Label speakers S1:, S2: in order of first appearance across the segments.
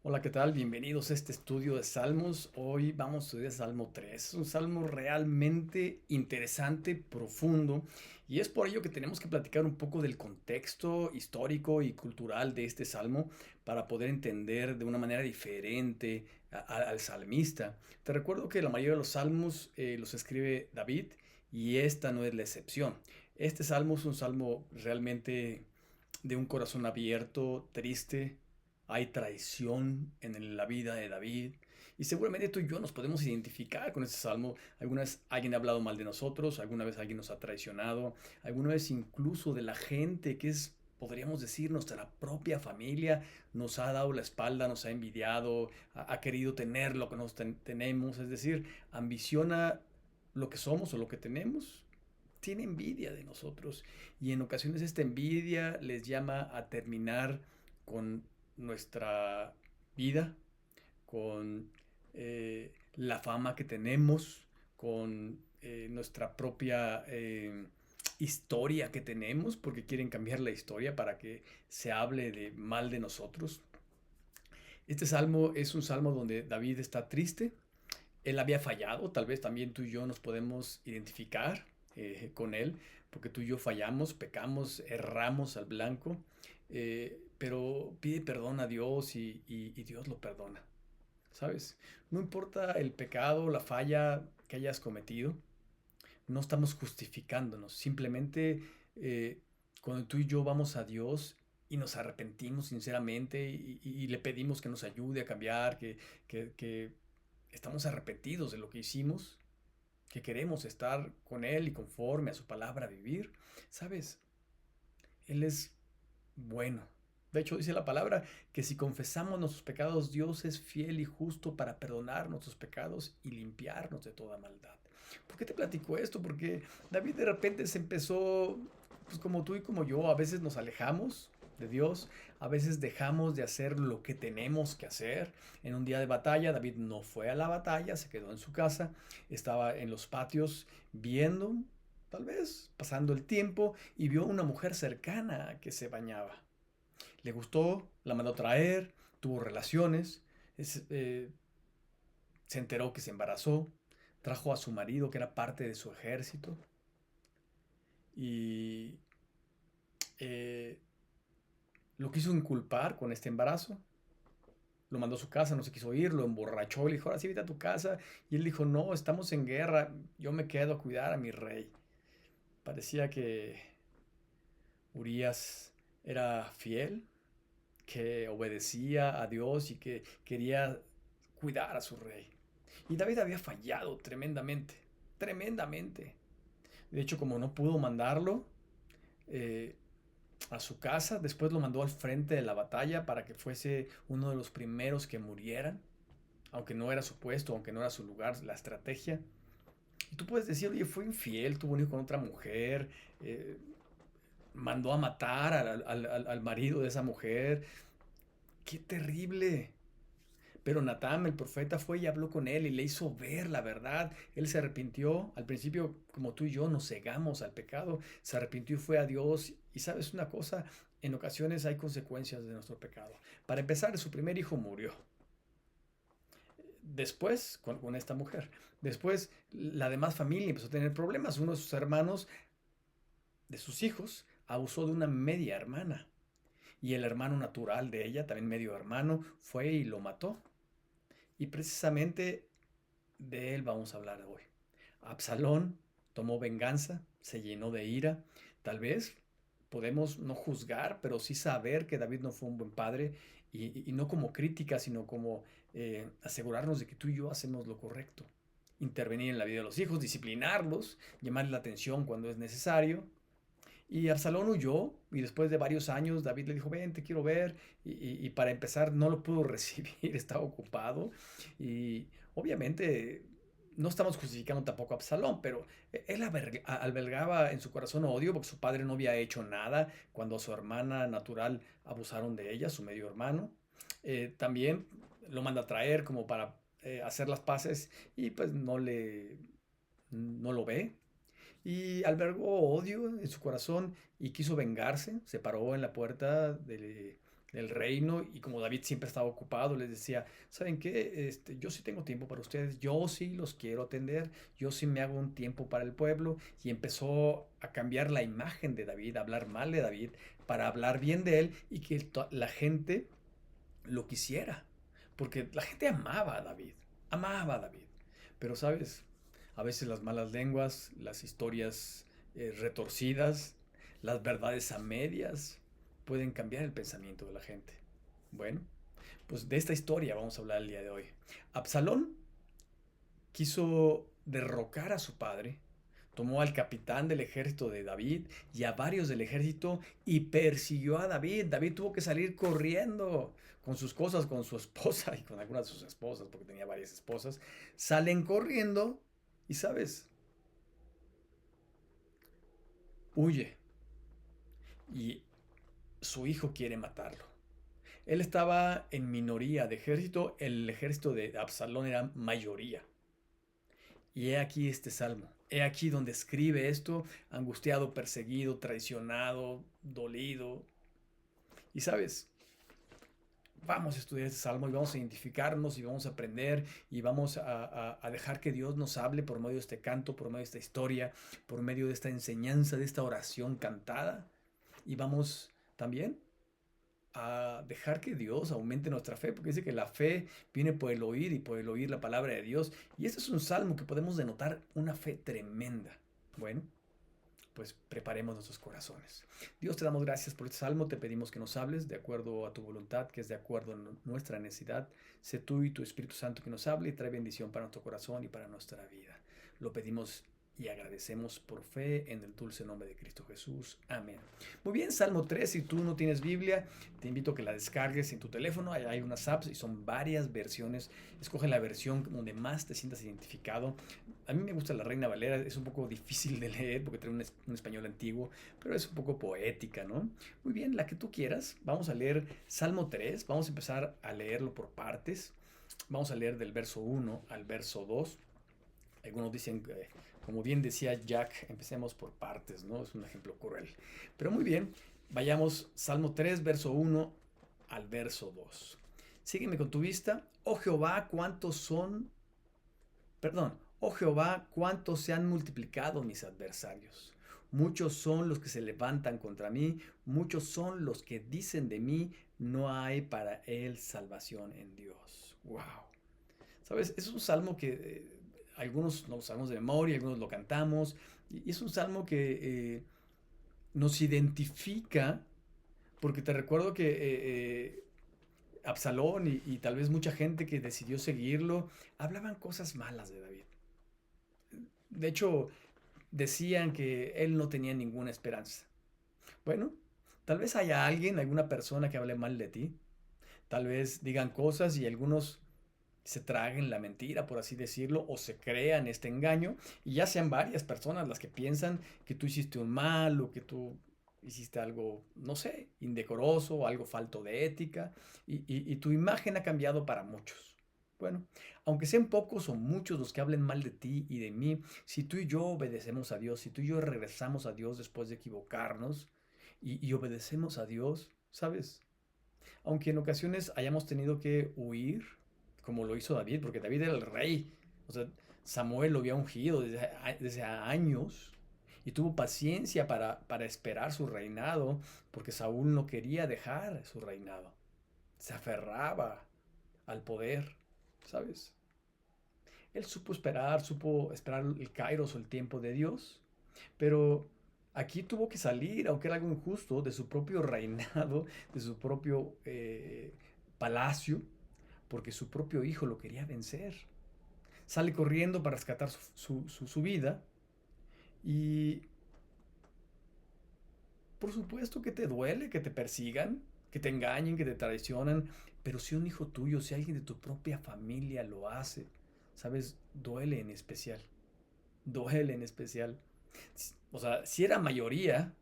S1: Hola, ¿qué tal? Bienvenidos a este estudio de Salmos. Hoy vamos a estudiar Salmo 3. Es un salmo realmente interesante, profundo, y es por ello que tenemos que platicar un poco del contexto histórico y cultural de este salmo para poder entender de una manera diferente al salmista. Te recuerdo que la mayoría de los salmos los escribe David y esta no es la excepción. Este salmo es un salmo realmente de un corazón abierto, triste. Hay traición en la vida de David. Y seguramente tú y yo nos podemos identificar con este salmo. Alguna vez alguien ha hablado mal de nosotros, alguna vez alguien nos ha traicionado, alguna vez incluso de la gente que es, podríamos decir, nuestra propia familia, nos ha dado la espalda, nos ha envidiado, ha querido tener lo que tenemos, es decir, ambiciona lo que somos o lo que tenemos, tiene envidia de nosotros y en ocasiones esta envidia les llama a terminar con nuestra vida, con la fama que tenemos, con nuestra propia historia que tenemos, porque quieren cambiar la historia para que se hable de mal de nosotros. Este salmo es un salmo donde David está triste, él había fallado, tal vez también tú y yo nos podemos identificar con él, porque tú y yo fallamos, pecamos, erramos al blanco, pero pide perdón a Dios y Dios lo perdona, ¿sabes? No importa el pecado, la falla que hayas cometido, no estamos justificándonos, simplemente eh, cuando tú y yo vamos a Dios y nos arrepentimos sinceramente y le pedimos que nos ayude a cambiar, que estamos arrepentidos de lo que hicimos, que queremos estar con Él y conforme a su palabra vivir, ¿sabes? Él es bueno. De hecho, dice la palabra que si confesamos nuestros pecados, Dios es fiel y justo para perdonar nuestros pecados y limpiarnos de toda maldad. ¿Por qué te platico esto? Porque David de repente se empezó, pues como tú y como yo, a veces nos alejamos de Dios, a veces dejamos de hacer lo que tenemos que hacer. En un día de batalla, David no fue a la batalla, se quedó en su casa, estaba en los patios viendo, tal vez pasando el tiempo, y vio una mujer cercana que se bañaba. Le gustó, la mandó a traer, tuvo relaciones, es, se enteró que se embarazó, trajo a su marido que era parte de su ejército y eh, lo quiso inculpar con este embarazo. Lo mandó a su casa, no se quiso ir, lo emborrachó, le dijo, ahora sí, vete a tu casa. Y él dijo, no, estamos en guerra, yo me quedo a cuidar a mi rey. Parecía que Urias era fiel, que obedecía a Dios y que quería cuidar a su rey. Y David había fallado tremendamente, tremendamente. De hecho, como no pudo mandarlo eh, a su casa, después lo mandó al frente de la batalla para que fuese uno de los primeros que murieran, aunque no era su puesto, aunque no era su lugar, la estrategia. Y tú puedes decir, oye, fue infiel, tuvo un hijo con otra mujer, eh, mandó a matar al marido de esa mujer. ¡Qué terrible! Pero Natán, el profeta, fue y habló con él y le hizo ver la verdad. Él se arrepintió. Al principio, como tú y yo, nos cegamos al pecado. Se arrepintió y fue a Dios. Y sabes una cosa, en ocasiones hay consecuencias de nuestro pecado. Para empezar, su primer hijo murió. Después, con esta mujer. Después, la demás familia empezó a tener problemas. Uno de sus hermanos, de sus hijos, abusó de una media hermana. Y el hermano natural de ella, también medio hermano, fue y lo mató. Y precisamente de él vamos a hablar hoy. Absalón tomó venganza, se llenó de ira. Tal vez podemos no juzgar, pero sí saber que David no fue un buen padre y no como crítica, sino como asegurarnos de que tú y yo hacemos lo correcto. Intervenir en la vida de los hijos, disciplinarlos, llamarles la atención cuando es necesario. Y Absalón huyó y después de varios años David le dijo, ven, te quiero ver. Y para empezar no lo pudo recibir, estaba ocupado. Y obviamente no estamos justificando tampoco a Absalón, pero él albergaba en su corazón odio porque su padre no había hecho nada cuando a su hermana natural abusaron de ella, su medio hermano. También lo manda a traer como para hacer las paces y pues no lo ve, y albergó odio en su corazón y quiso vengarse. Se paró en la puerta del reino, y como David siempre estaba ocupado, les decía, ¿saben qué? Yo sí tengo tiempo para ustedes, yo sí los quiero atender, yo sí me hago un tiempo para el pueblo, y empezó a cambiar la imagen de David, a hablar mal de David, para hablar bien de él y que la gente lo quisiera, porque la gente amaba a David, pero sabes, a veces las malas lenguas, las historias retorcidas, las verdades a medias pueden cambiar el pensamiento de la gente. Bueno, pues de esta historia vamos a hablar el día de hoy. Absalón quiso derrocar a su padre, tomó al capitán del ejército de David y a varios del ejército y persiguió a David. David tuvo que salir corriendo con sus cosas, con su esposa y con algunas de sus esposas, porque tenía varias esposas. Salen corriendo y, ¿sabes? Huye y su hijo quiere matarlo. Él estaba en minoría de ejército, el ejército de Absalón era mayoría. Y he aquí este salmo. He aquí donde escribe esto, angustiado, perseguido, traicionado, dolido. Y sabes, vamos a estudiar este salmo y vamos a identificarnos y vamos a aprender y vamos a dejar que Dios nos hable por medio de este canto, por medio de esta historia, por medio de esta enseñanza, de esta oración cantada. Y vamos también a dejar que Dios aumente nuestra fe, porque dice que la fe viene por el oír y por el oír la palabra de Dios. Y este es un salmo que podemos denotar una fe tremenda. Bueno, pues preparemos nuestros corazones. Dios, te damos gracias por este salmo, te pedimos que nos hables de acuerdo a tu voluntad, que es de acuerdo a nuestra necesidad. Sé tú y tu Espíritu Santo que nos hable y trae bendición para nuestro corazón y para nuestra vida. Lo pedimos y agradecemos por fe en el dulce nombre de Cristo Jesús. Amén. Muy bien, Salmo 3, si tú no tienes Biblia, te invito a que la descargues en tu teléfono. Hay unas apps y son varias versiones. Escoge la versión donde más te sientas identificado. A mí me gusta la Reina Valera, es un poco difícil de leer porque tiene un español antiguo, pero es un poco poética, ¿no? Muy bien, la que tú quieras. Vamos a leer Salmo 3, vamos a empezar a leerlo por partes. Vamos a leer del verso 1 al verso 2. Algunos dicen que, como bien decía Jack, empecemos por partes, ¿no? Es un ejemplo cruel. Pero muy bien, vayamos Salmo 3, verso 1 al verso 2. Sígueme con tu vista. Oh Jehová, cuántos son, perdón, oh Jehová, cuántos se han multiplicado mis adversarios. Muchos son los que se levantan contra mí, muchos son los que dicen de mí, no hay para él salvación en Dios. Wow. ¿Sabes? Es un salmo que algunos lo sabemos de memoria, algunos lo cantamos, y es un salmo que nos identifica, porque te recuerdo que Absalón y tal vez mucha gente que decidió seguirlo, hablaban cosas malas de David. De hecho, decían que él no tenía ninguna esperanza. Bueno, tal vez haya alguien, alguna persona que hable mal de ti. Tal vez digan cosas y algunos se traguen la mentira, por así decirlo, o se crean este engaño, y ya sean varias personas las que piensan que tú hiciste un mal o que tú hiciste algo, no sé, indecoroso o algo falto de ética, y tu imagen ha cambiado para muchos. Bueno, aunque sean pocos o muchos los que hablen mal de ti y de mí, si tú y yo obedecemos a Dios, si tú y yo regresamos a Dios después de equivocarnos y obedecemos a Dios, ¿sabes? Aunque en ocasiones hayamos tenido que huir, como lo hizo David, porque David era el rey. O sea, Samuel lo había ungido desde años y tuvo paciencia para esperar su reinado, porque Saúl no quería dejar su reinado. Se aferraba al poder, ¿sabes? Él supo esperar el kairos o el tiempo de Dios, pero aquí tuvo que salir, aunque era algo injusto, de su propio reinado, de su propio palacio, porque su propio hijo lo quería vencer. Sale corriendo para rescatar su vida y por supuesto que te duele que te persigan, que te engañen, que te traicionan, pero si un hijo tuyo, si alguien de tu propia familia lo hace, sabes, duele en especial, duele en especial. O sea, si era mayoría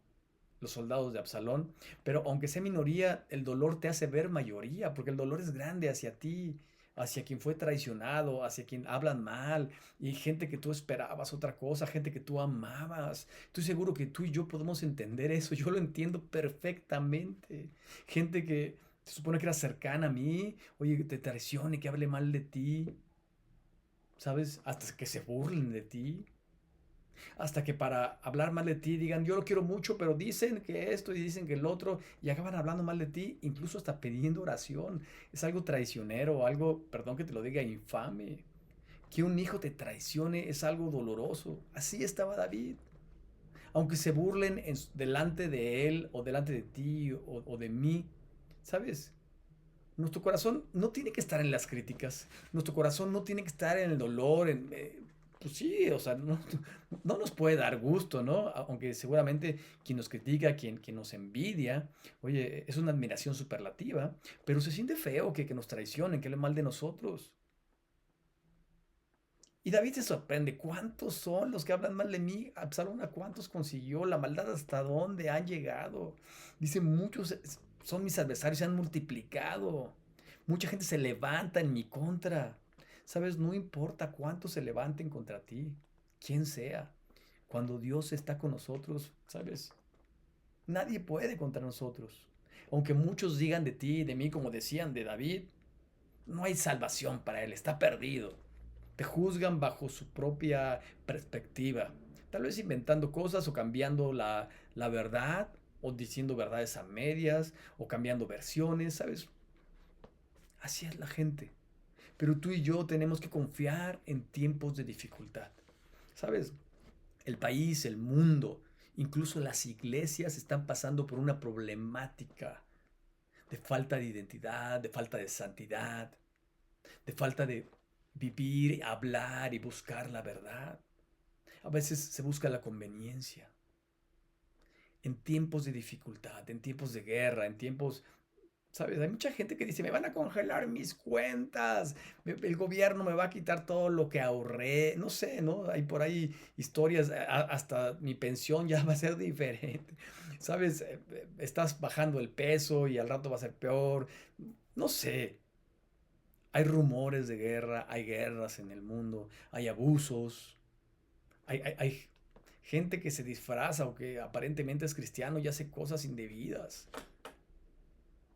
S1: los soldados de Absalón, pero aunque sea minoría, el dolor te hace ver mayoría, porque el dolor es grande hacia ti, hacia quien fue traicionado, hacia quien hablan mal, y gente que tú esperabas otra cosa, gente que tú amabas. Estoy seguro que tú y yo podemos entender eso, yo lo entiendo perfectamente. Gente que Se supone que era cercana a mí. Oye, que te traicione, que hable mal de ti. ¿Sabes? Hasta que se burlen de ti. Hasta que para hablar mal de ti digan, yo lo quiero mucho, pero dicen que esto y dicen que el otro. Y acaban hablando mal de ti, incluso hasta pidiendo oración. Es algo traicionero, algo, perdón que te lo diga, infame. Que un hijo te traicione es algo doloroso. Así estaba David. Aunque se burlen delante de él o delante de ti o de mí, ¿sabes? Nuestro corazón no tiene que estar en las críticas. Nuestro corazón no tiene que estar en el dolor. Pues sí, o sea, no nos puede dar gusto, ¿no? Aunque seguramente quien nos critica, quien nos envidia, oye, es una admiración superlativa, pero se siente feo que nos traicionen, que hablen mal de nosotros. Y David se sorprende, ¿cuántos son los que hablan mal de mí? Absalón, ¿a cuántos consiguió? La maldad hasta dónde han llegado. Dice, muchos son mis adversarios, se han multiplicado. Mucha gente se levanta en mi contra. Sabes, no importa cuántos se levanten contra ti, quién sea. Cuando Dios está con nosotros, sabes, nadie puede contra nosotros. Aunque muchos digan de ti y de mí, como decían de David, no hay salvación para él, está perdido. Te juzgan bajo su propia perspectiva, tal vez inventando cosas o cambiando la verdad, o diciendo verdades a medias, o cambiando versiones, ¿sabes? Así es la gente. Pero tú y yo tenemos que confiar en tiempos de dificultad. ¿Sabes? El país, el mundo, incluso las iglesias están pasando por una problemática de falta de identidad, de falta de santidad, de falta de vivir, hablar y buscar la verdad. A veces se busca la conveniencia. En tiempos de dificultad, en tiempos de guerra, en tiempos, ¿sabes? Hay mucha gente que dice, me van a congelar mis cuentas, el gobierno me va a quitar todo lo que ahorré, no sé, ¿no? Hay por ahí historias, hasta mi pensión ya va a ser diferente, ¿sabes? Estás bajando el peso y al rato va a ser peor, no sé. Hay rumores de guerra, hay guerras en el mundo, hay abusos, hay gente que se disfraza o que aparentemente es cristiano y hace cosas indebidas.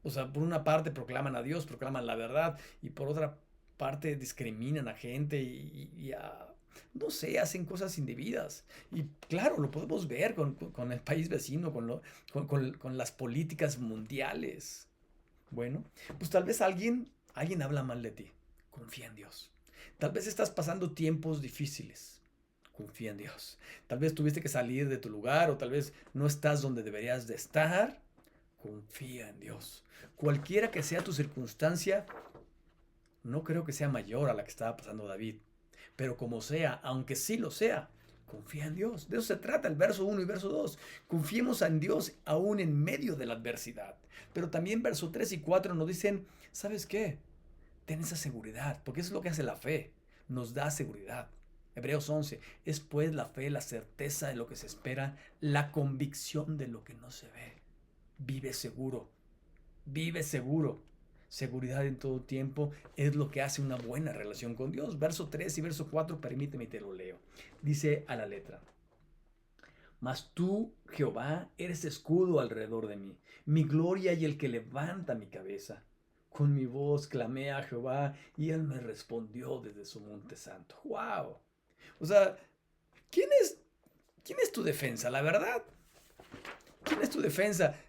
S1: O sea, por una parte proclaman a Dios, proclaman la verdad, y por otra parte discriminan a gente no sé, hacen cosas indebidas. Y claro, lo podemos ver con el país vecino, con las políticas mundiales. Bueno, pues tal vez alguien habla mal de ti. Confía en Dios. Tal vez estás pasando tiempos difíciles. Confía en Dios. Tal vez tuviste que salir de tu lugar o tal vez no estás donde deberías de estar. Confía en Dios. Cualquiera que sea tu circunstancia, no creo que sea mayor a la que estaba pasando David. Pero como sea, aunque sí lo sea, confía en Dios. De eso se trata el verso 1 y verso 2. Confiemos en Dios aún en medio de la adversidad. Pero también verso 3 y 4 nos dicen, ¿sabes qué? Ten esa seguridad, porque eso es lo que hace la fe. Nos da seguridad. Hebreos 11, es pues la fe, la certeza de lo que se espera, la convicción de lo que no se ve. Vive seguro, vive seguro. Seguridad en todo tiempo es lo que hace una buena relación con Dios. Verso 3 y verso 4, permíteme te lo leo. Dice a la letra, mas tú, Jehová, eres escudo alrededor de mí, mi gloria y el que levanta mi cabeza. Con mi voz clamé a Jehová y él me respondió desde su monte santo. ¡Wow! O sea, ¿quién es, quién es tu defensa? La verdad, ¿quién es tu defensa?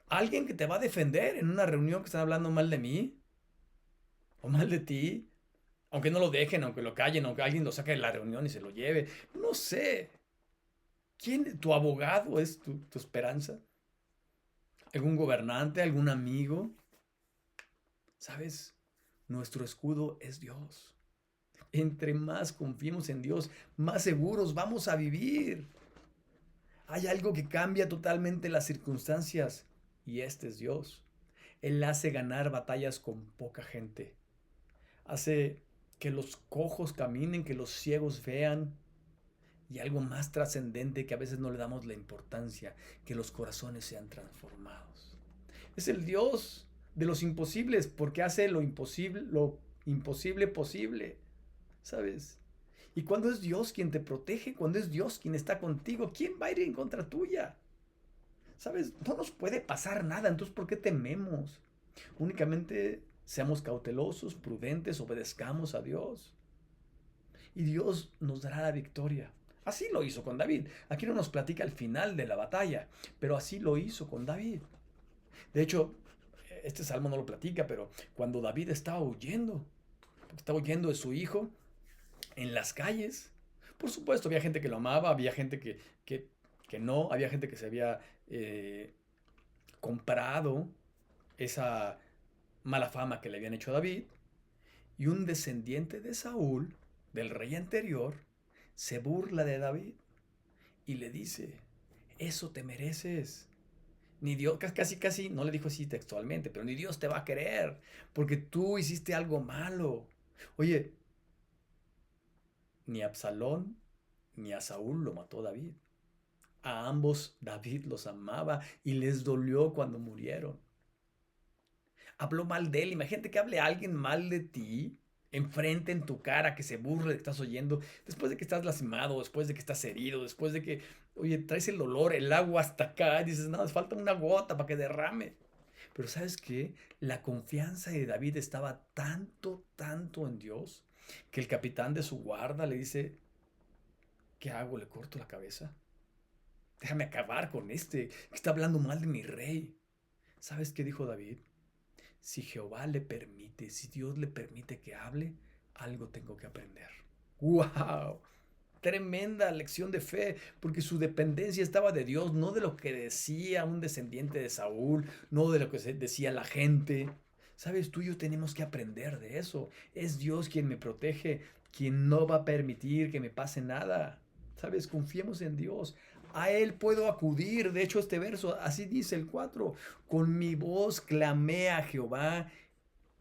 S1: ¿Alguien que te va a defender en una reunión que están hablando mal de mí? ¿O mal de ti? Aunque no lo dejen, aunque lo callen, aunque alguien lo saque de la reunión y se lo lleve. No sé. ¿Quién, tu abogado es tu esperanza? ¿Algún gobernante? ¿Algún amigo? ¿Sabes? Nuestro escudo es Dios. Entre más confiemos en Dios, más seguros vamos a vivir. Hay algo que cambia totalmente las circunstancias y este es Dios. Él hace ganar batallas con poca gente. Hace que los cojos caminen, que los ciegos vean. Y algo más trascendente que a veces no le damos la importancia, que los corazones sean transformados. Es el Dios de los imposibles porque hace lo imposible posible. ¿Sabes? Y cuando es Dios quien te protege, cuando es Dios quien está contigo, ¿quién va a ir en contra tuya? ¿Sabes? No nos puede pasar nada, entonces ¿por qué tememos? Únicamente seamos cautelosos, prudentes, obedezcamos a Dios y Dios nos dará la victoria. Así lo hizo con David. Aquí no nos platica el final de la batalla, pero así lo hizo con David. De hecho, este salmo no lo platica, pero cuando David estaba huyendo de su hijo en las calles, por supuesto había gente que lo amaba, había gente que no, había gente que se había comprado esa mala fama que le habían hecho a David, y un descendiente de Saúl, del rey anterior, se burla de David y le dice, eso te mereces. Ni Dios, casi, no le dijo así textualmente, pero ni Dios te va a querer, porque tú hiciste algo malo. Oye, ni a Absalón ni a Saúl lo mató David. A ambos David los amaba y les dolió cuando murieron. Habló mal de él. Imagínate que hable alguien mal de ti, enfrente en tu cara, que se burle de que estás oyendo, después de que estás lastimado, después de que estás herido, después de que, oye, traes el dolor, el agua hasta acá, y dices, no, falta una gota para que derrame. Pero ¿sabes qué? La confianza de David estaba tanto en Dios, que el capitán de su guarda le dice, ¿qué hago? ¿Le corto la cabeza? Déjame acabar con este, que está hablando mal de mi rey. ¿Sabes qué dijo David? Si Jehová le permite, si Dios le permite que hable, algo tengo que aprender. ¡Wow! Tremenda lección de fe, porque su dependencia estaba de Dios, no de lo que decía un descendiente de Saúl, no de lo que decía la gente. Sabes, tú y yo tenemos que aprender de eso. Es Dios quien me protege, quien no va a permitir que me pase nada. Sabes, confiemos en Dios. A Él puedo acudir. De hecho, este verso, así dice el 4. Con mi voz clamé a Jehová.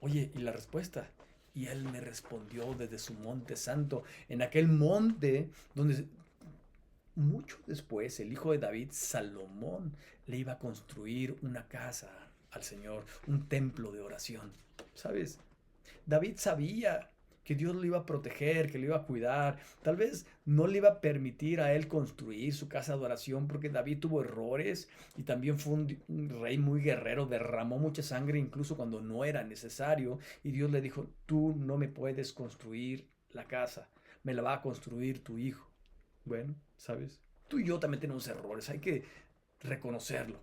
S1: Oye, ¿y la respuesta? Y él me respondió desde su monte santo, en aquel monte donde mucho después el hijo de David, Salomón, le iba a construir una casa al Señor, un templo de oración. ¿Sabes? David sabía que Dios lo iba a proteger, que lo iba a cuidar. Tal vez no le iba a permitir a él construir su casa de oración porque David tuvo errores y también fue un rey muy guerrero, derramó mucha sangre incluso cuando no era necesario. Y Dios le dijo, tú no me puedes construir la casa, me la va a construir tu hijo. Bueno, ¿sabes? Tú y yo también tenemos errores, hay que reconocerlo.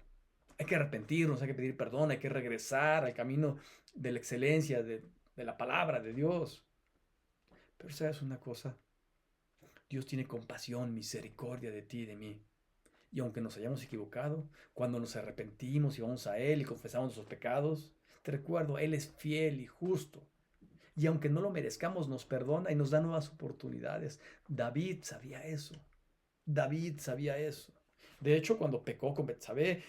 S1: Hay que arrepentirnos, hay que pedir perdón, hay que regresar al camino de la excelencia, de la palabra de Dios. Pero sabes una cosa, Dios tiene compasión, misericordia de ti y de mí. Y aunque nos hayamos equivocado, cuando nos arrepentimos y vamos a Él y confesamos nuestros pecados, te recuerdo, Él es fiel y justo. Y aunque no lo merezcamos, nos perdona y nos da nuevas oportunidades. David sabía eso. David sabía eso. De hecho, cuando pecó con Betsabé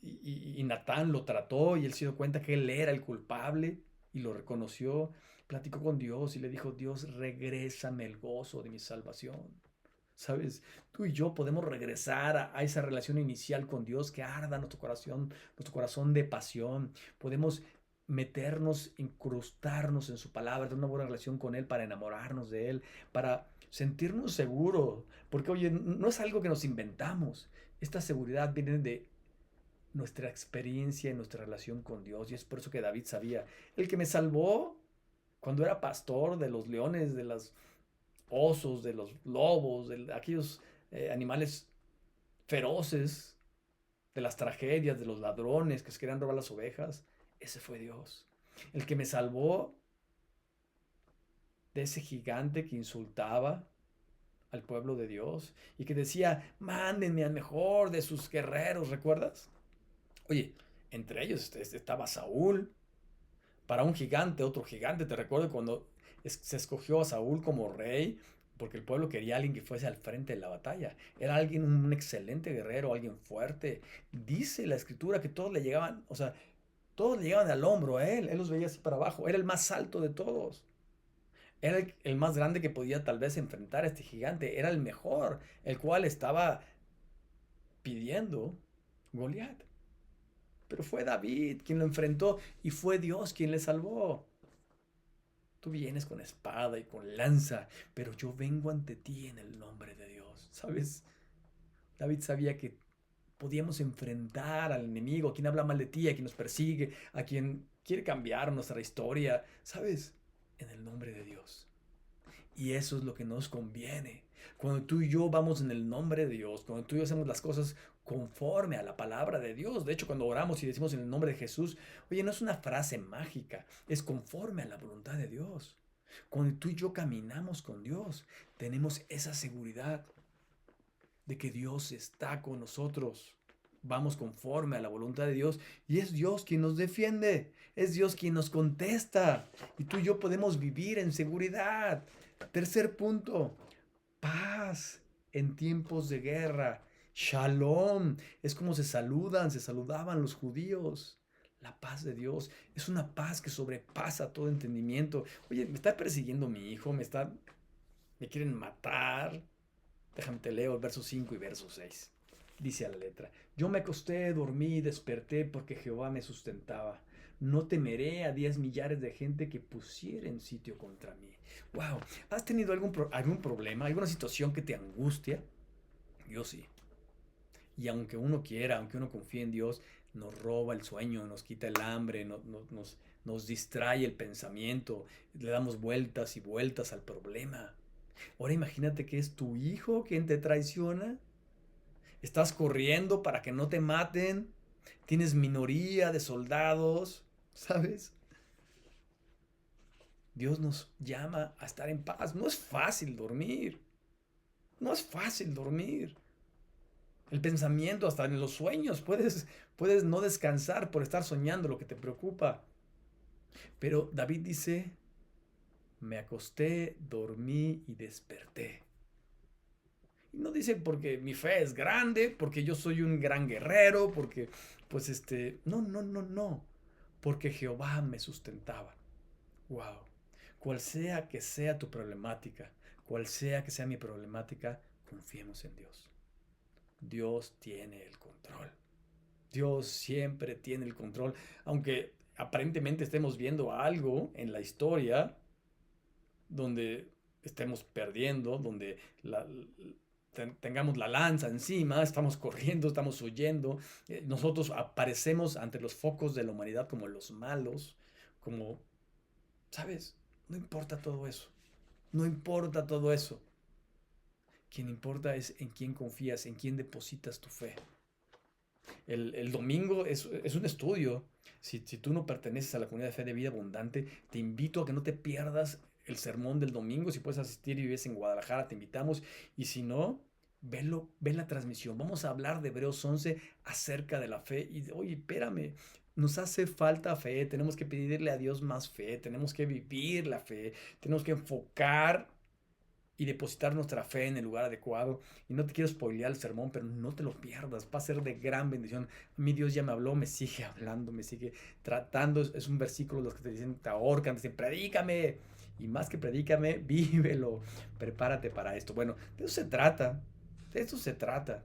S1: y Natán lo trató y él se dio cuenta que él era el culpable y lo reconoció, platicó con Dios y le dijo, Dios, regrésame el gozo de mi salvación. ¿Sabes? Tú y yo podemos regresar a esa relación inicial con Dios, que arda nuestro corazón de pasión. Podemos meternos, incrustarnos en su palabra, tener una buena relación con Él para enamorarnos de Él, para sentirnos seguros. Porque, oye, no es algo que nos inventamos. Esta seguridad viene de nuestra experiencia y nuestra relación con Dios. Y es por eso que David sabía, el que me salvó cuando era pastor de los leones, de los osos, de los lobos, de aquellos animales feroces, de las tragedias, de los ladrones que se querían robar las ovejas, ese fue Dios. El que me salvó de ese gigante que insultaba al pueblo de Dios y que decía, mándenme al mejor de sus guerreros, ¿recuerdas? Oye, entre ellos estaba Saúl, para un gigante, otro gigante. Te recuerdo cuando se escogió a Saúl como rey, porque el pueblo quería a alguien que fuese al frente de la batalla. Era alguien, un excelente guerrero, alguien fuerte. Dice la escritura que todos le llegaban, o sea, todos le llegaban al hombro a él. Él los veía así para abajo. Era el más alto de todos. Era el más grande que podía tal vez enfrentar a este gigante. Era el mejor, el cual estaba pidiendo Goliat. Pero fue David quien lo enfrentó y fue Dios quien le salvó. Tú vienes con espada y con lanza, pero yo vengo ante ti en el nombre de Dios. ¿Sabes? David sabía que podíamos enfrentar al enemigo, a quien habla mal de ti, a quien nos persigue, a quien quiere cambiar nuestra historia, ¿sabes? En el nombre de Dios. Y eso es lo que nos conviene. Cuando tú y yo vamos en el nombre de Dios, cuando tú y yo hacemos las cosas conforme a la palabra de Dios. De hecho, cuando oramos y decimos en el nombre de Jesús, oye, no es una frase mágica, es conforme a la voluntad de Dios. Cuando tú y yo caminamos con Dios, tenemos esa seguridad de que Dios está con nosotros. Vamos conforme a la voluntad de Dios y es Dios quien nos defiende, es Dios quien nos contesta y tú y yo podemos vivir en seguridad. Tercer punto, paz en tiempos de guerra. Shalom, es como se saludaban los judíos. La paz de Dios es una paz que sobrepasa todo entendimiento. Oye, me está persiguiendo mi hijo, me quieren matar. Déjame te leo el verso 5 y verso 6. Dice a la letra: Yo me acosté, dormí y desperté porque Jehová me sustentaba. No temeré a 10 millares de gente que pusieren sitio contra mí. Wow, ¿has tenido algún problema, alguna situación que te angustia? Yo sí. Y aunque uno quiera, aunque uno confíe en Dios, nos roba el sueño, nos quita el hambre, nos distrae el pensamiento, le damos vueltas y vueltas al problema. Ahora imagínate que es tu hijo quien te traiciona. Estás corriendo para que no te maten. Tienes minoría de soldados, ¿sabes? Dios nos llama a estar en paz. No es fácil dormir. No es fácil dormir. El pensamiento, hasta en los sueños, puedes no descansar por estar soñando lo que te preocupa. Pero David dice, me acosté, dormí y desperté. Y no dice porque mi fe es grande, porque yo soy un gran guerrero, porque, no, no, no, no. Porque Jehová me sustentaba. Wow. Cual sea que sea tu problemática, cual sea que sea mi problemática, confiemos en Dios. Dios tiene el control. Dios siempre tiene el control. Aunque aparentemente estemos viendo algo en la historia donde estemos perdiendo, donde tengamos la lanza encima, estamos corriendo, estamos huyendo. Nosotros aparecemos ante los focos de la humanidad como los malos, como, ¿sabes? No importa todo eso. No importa todo eso. Quien importa es en quién confías, en quién depositas tu fe. El domingo es un estudio. Si tú no perteneces a la comunidad de fe de vida abundante, te invito a que no te pierdas el sermón del domingo. Si puedes asistir y vives en Guadalajara, te invitamos. Y si no, ve la transmisión. Vamos a hablar de Hebreos 11 acerca de la fe. Y oye, espérame, nos hace falta fe. Tenemos que pedirle a Dios más fe. Tenemos que vivir la fe. Tenemos que enfocar y depositar nuestra fe en el lugar adecuado. Y no te quiero spoilear el sermón, pero no te lo pierdas. Va a ser de gran bendición. A mí Dios ya me habló, me sigue hablando, me sigue tratando. Es un versículo los que te dicen, te ahorcan, te dicen, predícame. Y más que predícame, vívelo. Prepárate para esto. Bueno, de eso se trata. De eso se trata.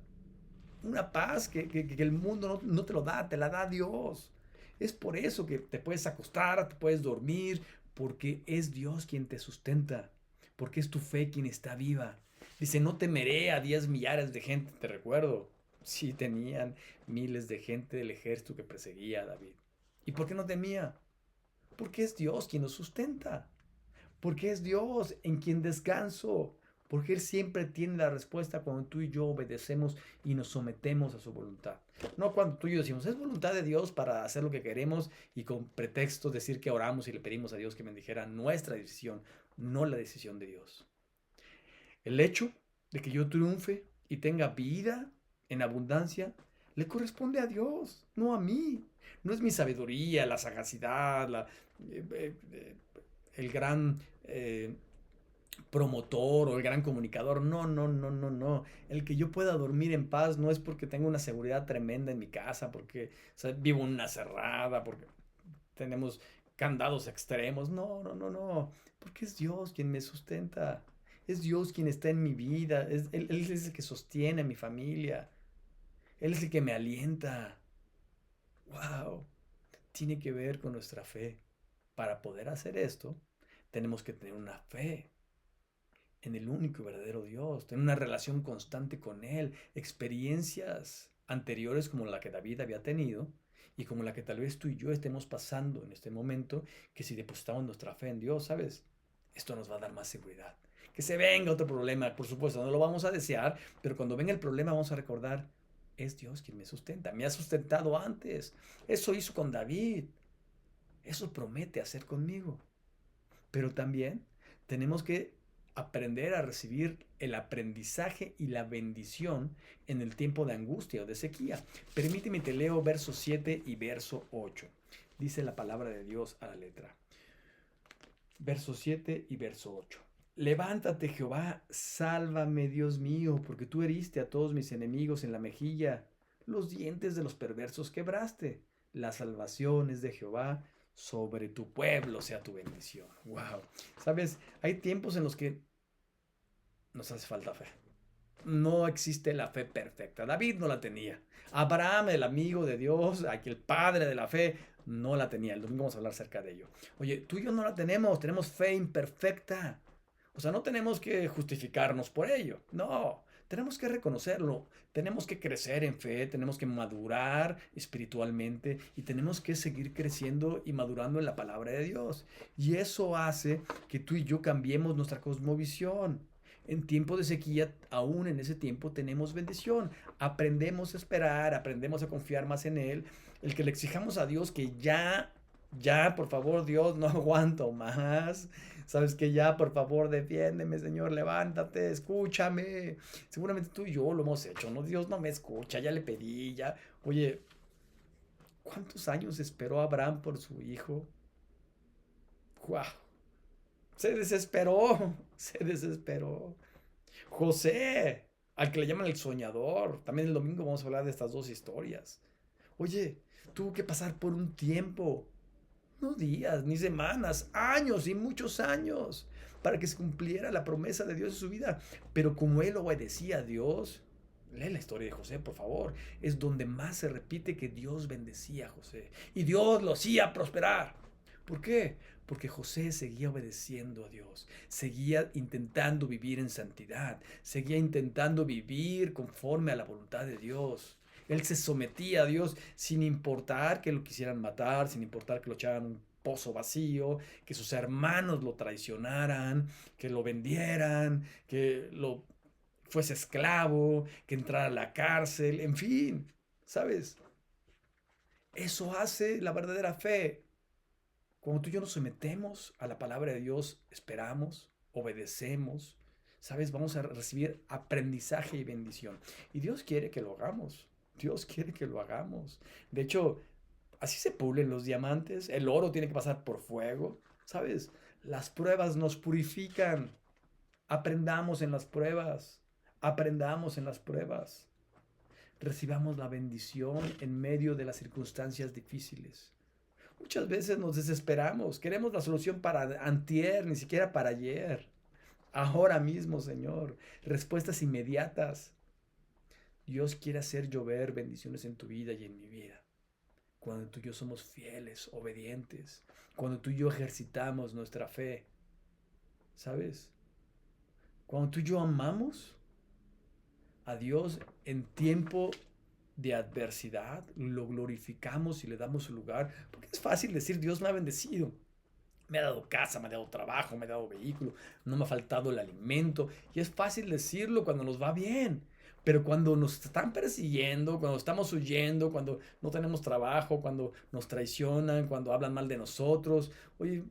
S1: Una paz que el mundo no te lo da, te la da Dios. Es por eso que te puedes acostar, te puedes dormir, porque es Dios quien te sustenta, porque es tu fe quien está viva. Dice, no temeré a 10 millares de gente, te recuerdo. Sí, tenían miles de gente del ejército que perseguía a David. ¿Y por qué no temía? Porque es Dios quien nos sustenta. Porque es Dios en quien descanso. Porque Él siempre tiene la respuesta cuando tú y yo obedecemos y nos sometemos a su voluntad. No cuando tú y yo decimos, es voluntad de Dios para hacer lo que queremos y con pretextos decir que oramos y le pedimos a Dios que bendijera nuestra decisión, no la decisión de Dios. El hecho de que yo triunfe y tenga vida en abundancia le corresponde a Dios, no a mí. No es mi sabiduría, la sagacidad, el gran promotor o el gran comunicador. No, no, no, no, no. El que yo pueda dormir en paz no es porque tengo una seguridad tremenda en mi casa, porque vivo en una cerrada, porque tenemos candados extremos. No, no, no, no. Porque es Dios quien me sustenta. Es Dios quien está en mi vida. Él es el que sostiene a mi familia. Él es el que me alienta. ¡Wow! Tiene que ver con nuestra fe. Para poder hacer esto, tenemos que tener una fe en el único y verdadero Dios, tener una relación constante con Él, experiencias. anteriores como la que David había tenido y como la que tal vez tú y yo estemos pasando en este momento, que si depositamos nuestra fe en Dios, ¿sabes? Esto nos va a dar más seguridad. Que se venga otro problema, por supuesto, no lo vamos a desear, pero cuando venga el problema vamos a recordar, es Dios quien me sustenta, me ha sustentado antes. Eso hizo con David, eso promete hacer conmigo. Pero también tenemos que aprender a recibir el aprendizaje y la bendición en el tiempo de angustia o de sequía. Permíteme te leo verso 7 y verso 8. Dice la palabra de Dios a la letra. Verso 7 y verso 8. Levántate, Jehová, sálvame, Dios mío, porque tú heriste a todos mis enemigos en la mejilla, los dientes de los perversos quebraste. La salvación es de Jehová, sobre tu pueblo sea tu bendición. Wow. Sabes, hay tiempos en los que nos hace falta fe. No existe la fe perfecta. David no la tenía. Abraham, el amigo de Dios, aquel padre de la fe, no la tenía. El domingo vamos a hablar acerca de ello. Oye, tú y yo no la tenemos fe imperfecta. O sea, no tenemos que justificarnos por ello. No, tenemos que reconocerlo. Tenemos que crecer en fe, tenemos que madurar espiritualmente y tenemos que seguir creciendo y madurando en la palabra de Dios. Y eso hace que tú y yo cambiemos nuestra cosmovisión. En tiempo de sequía, aún en ese tiempo tenemos bendición. Aprendemos a esperar, aprendemos a confiar más en Él. El que le exijamos a Dios que ya, por favor, Dios, no aguanto más. Sabes que ya, por favor, defiéndeme, Señor, levántate, escúchame. Seguramente tú y yo lo hemos hecho, ¿no? Dios no me escucha, ya le pedí, ya. Oye, ¿cuántos años esperó Abraham por su hijo? ¡Guau! Se desesperó, se desesperó. José, al que le llaman el soñador. También el domingo vamos a hablar de estas dos historias. Oye, tuvo que pasar por un tiempo, no días, ni semanas, años y muchos años, para que se cumpliera la promesa de Dios en su vida. Pero como él obedecía a Dios, lee la historia de José, por favor, es donde más se repite que Dios bendecía a José. Y Dios lo hacía prosperar. ¿Por qué? Porque José seguía obedeciendo a Dios, seguía intentando vivir en santidad, seguía intentando vivir conforme a la voluntad de Dios. Él se sometía a Dios sin importar que lo quisieran matar, sin importar que lo echaran un pozo vacío, que sus hermanos lo traicionaran, que lo vendieran, que lo fuese esclavo, que entrara a la cárcel, en fin, ¿sabes? Eso hace la verdadera fe. Cuando tú y yo nos sometemos a la palabra de Dios, esperamos, obedecemos, ¿sabes? Vamos a recibir aprendizaje y bendición. Y Dios quiere que lo hagamos. Dios quiere que lo hagamos. De hecho, así se pulen los diamantes. El oro tiene que pasar por fuego, ¿sabes? Las pruebas nos purifican. Aprendamos en las pruebas. Aprendamos en las pruebas. Recibamos la bendición en medio de las circunstancias difíciles. Muchas veces nos desesperamos, queremos la solución para antier, ni siquiera para ayer. Ahora mismo, Señor, respuestas inmediatas. Dios quiere hacer llover bendiciones en tu vida y en mi vida. Cuando tú y yo somos fieles, obedientes, cuando tú y yo ejercitamos nuestra fe, ¿sabes? Cuando tú y yo amamos a Dios en tiempo de adversidad, lo glorificamos y le damos su lugar, porque es fácil decir, Dios me ha bendecido, me ha dado casa, me ha dado trabajo, me ha dado vehículo, no me ha faltado el alimento, y es fácil decirlo cuando nos va bien, pero cuando nos están persiguiendo, cuando estamos huyendo, cuando no tenemos trabajo, cuando nos traicionan, cuando hablan mal de nosotros, oye,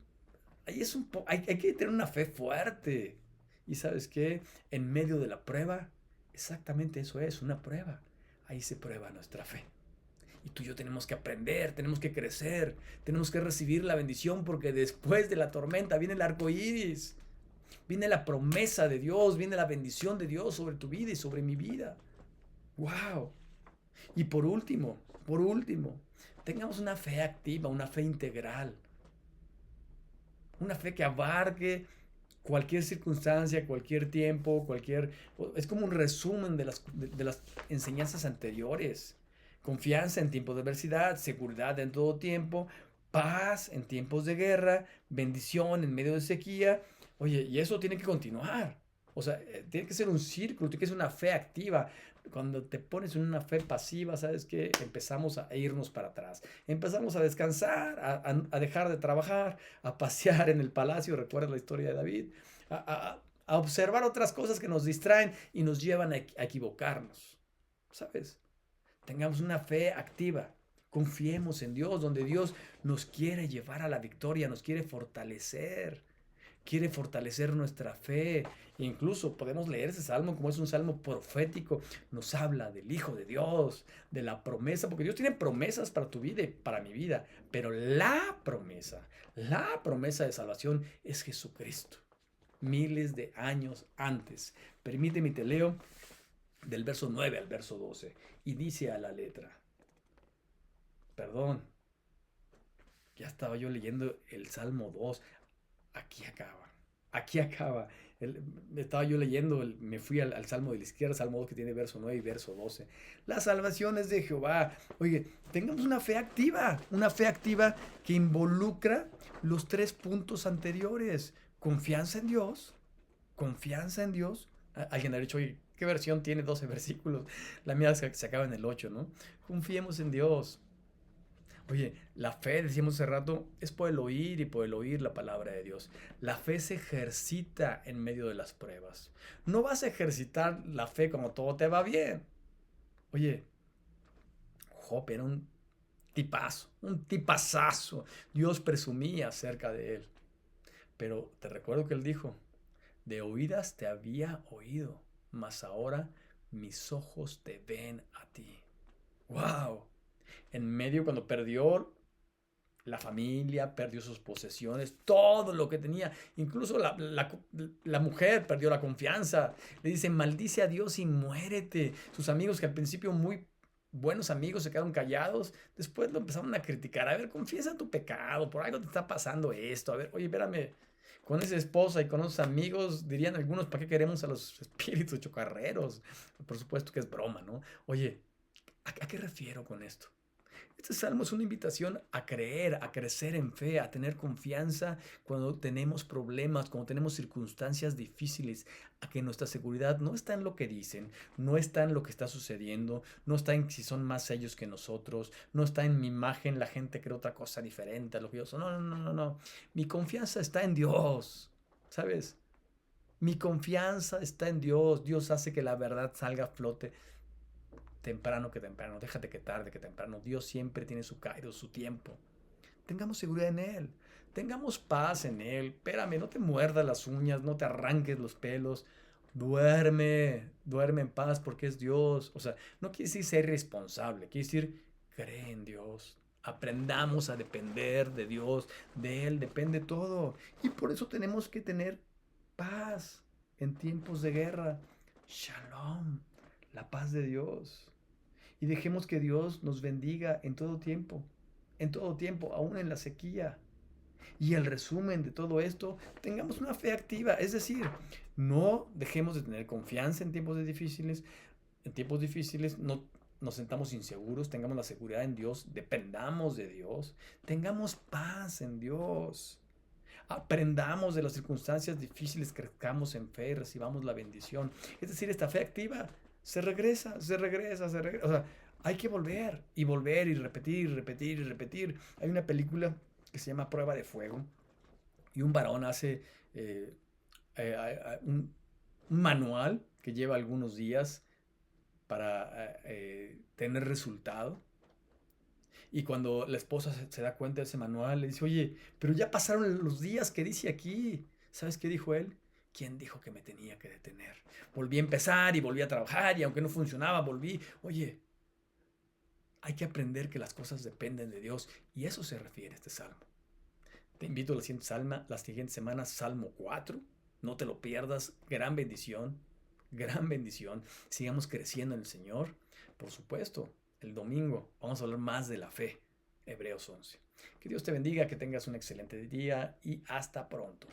S1: ahí es hay que tener una fe fuerte, y ¿sabes qué? En medio de la prueba, exactamente eso es, una prueba. Ahí se prueba nuestra fe. Y tú y yo tenemos que aprender, tenemos que crecer, tenemos que recibir la bendición porque después de la tormenta viene el arco iris, viene la promesa de Dios, viene la bendición de Dios sobre tu vida y sobre mi vida. ¡Wow! Y por último, tengamos una fe activa, una fe integral, una fe que abarque cualquier circunstancia, cualquier tiempo, Es como un resumen de las enseñanzas anteriores. Confianza en tiempos de adversidad, seguridad en todo tiempo, paz en tiempos de guerra, bendición en medio de sequía. Oye, y eso tiene que continuar. O sea, tiene que ser un círculo, tiene que ser una fe activa. Cuando te pones en una fe pasiva, ¿sabes qué? Empezamos a irnos para atrás. Empezamos a descansar, a dejar de trabajar, a pasear en el palacio, recuerda la historia de David, a observar otras cosas que nos distraen y nos llevan a equivocarnos, ¿sabes? Tengamos una fe activa. Confiemos en Dios, donde Dios nos quiere llevar a la victoria, nos quiere fortalecer nuestra fe. Incluso podemos leer ese salmo como es un salmo profético. Nos habla del Hijo de Dios, de la promesa, porque Dios tiene promesas para tu vida y para mi vida, pero la promesa de salvación es Jesucristo. Miles de años antes. Permíteme, te leo del verso 9 al verso 12 y dice a la letra, perdón, ya estaba yo leyendo el Salmo 2, aquí acaba, aquí acaba. Estaba yo leyendo, me fui al Salmo de la izquierda, Salmo 2 que tiene verso 9 y verso 12. La salvación es de Jehová. Oye, tengamos una fe activa que involucra los 3 puntos anteriores. Confianza en Dios. Alguien ha dicho, oye, ¿qué versión tiene 12 versículos? La mía se acaba en el 8, ¿no? Confiemos en Dios. Oye, la fe, decíamos hace rato, es por el oír y por el oír la palabra de Dios. La fe se ejercita en medio de las pruebas. No vas a ejercitar la fe cuando todo te va bien. Oye, Job era un tipazazo. Dios presumía acerca de él. Pero te recuerdo que él dijo, de oídas te había oído, mas ahora mis ojos te ven a ti. ¡Wow! En medio cuando perdió la familia, perdió sus posesiones, todo lo que tenía. Incluso la mujer perdió la confianza. Le dice, maldice a Dios y muérete. Sus amigos, que al principio muy buenos amigos, se quedaron callados. Después lo empezaron a criticar. A ver, confiesa tu pecado. Por algo te está pasando esto. A ver, oye, espérame. Con esa esposa y con esos amigos, dirían algunos, ¿para qué queremos a los espíritus chocarreros? Por supuesto que es broma, ¿no? Oye, ¿a qué refiero con esto? Este salmo es una invitación a creer, a crecer en fe, a tener confianza cuando tenemos problemas, cuando tenemos circunstancias difíciles, a que nuestra seguridad no está en lo que dicen, no está en lo que está sucediendo, no está en si son más ellos que nosotros, no está en mi imagen, la gente cree otra cosa diferente a lo que yo soy. No, no, no, no, no. Mi confianza está en Dios, ¿sabes? Mi confianza está en Dios. Dios hace que la verdad salga a flote temprano que temprano, déjate que tarde que temprano. Dios siempre tiene su kairos, su tiempo. Tengamos seguridad en Él, tengamos paz en Él. Espérame, no te muerdas las uñas, no te arranques los pelos. Duerme en paz porque es Dios. O sea, no quiere decir ser responsable, quiere decir cree en Dios. Aprendamos a depender de Dios, de Él depende todo. Y por eso tenemos que tener paz en tiempos de guerra. Shalom, la paz de Dios. Y dejemos que Dios nos bendiga en todo tiempo, aún en la sequía. Y el resumen de todo esto, tengamos una fe activa, es decir, no dejemos de tener confianza en tiempos difíciles no nos sentamos inseguros, tengamos la seguridad en Dios, dependamos de Dios, tengamos paz en Dios. Aprendamos de las circunstancias difíciles, crezcamos en fe y recibamos la bendición. Es decir, esta fe activa se regresa, se regresa, se regresa. O sea, hay que volver y repetir, repetir y repetir. Hay una película que se llama Prueba de Fuego y un varón hace un manual que lleva algunos días para tener resultado. Y cuando la esposa se da cuenta de ese manual, le dice, oye, pero ya pasaron los días que dice aquí. ¿Sabes qué dijo él? ¿Quién dijo que me tenía que detener? Volví a empezar y volví a trabajar y aunque no funcionaba, volví. Oye, hay que aprender que las cosas dependen de Dios y eso se refiere a este salmo. Te invito a la siguiente semana, Salmo 4. No te lo pierdas. Gran bendición. Gran bendición. Sigamos creciendo en el Señor. Por supuesto, el domingo vamos a hablar más de la fe. Hebreos 11. Que Dios te bendiga, que tengas un excelente día y hasta pronto.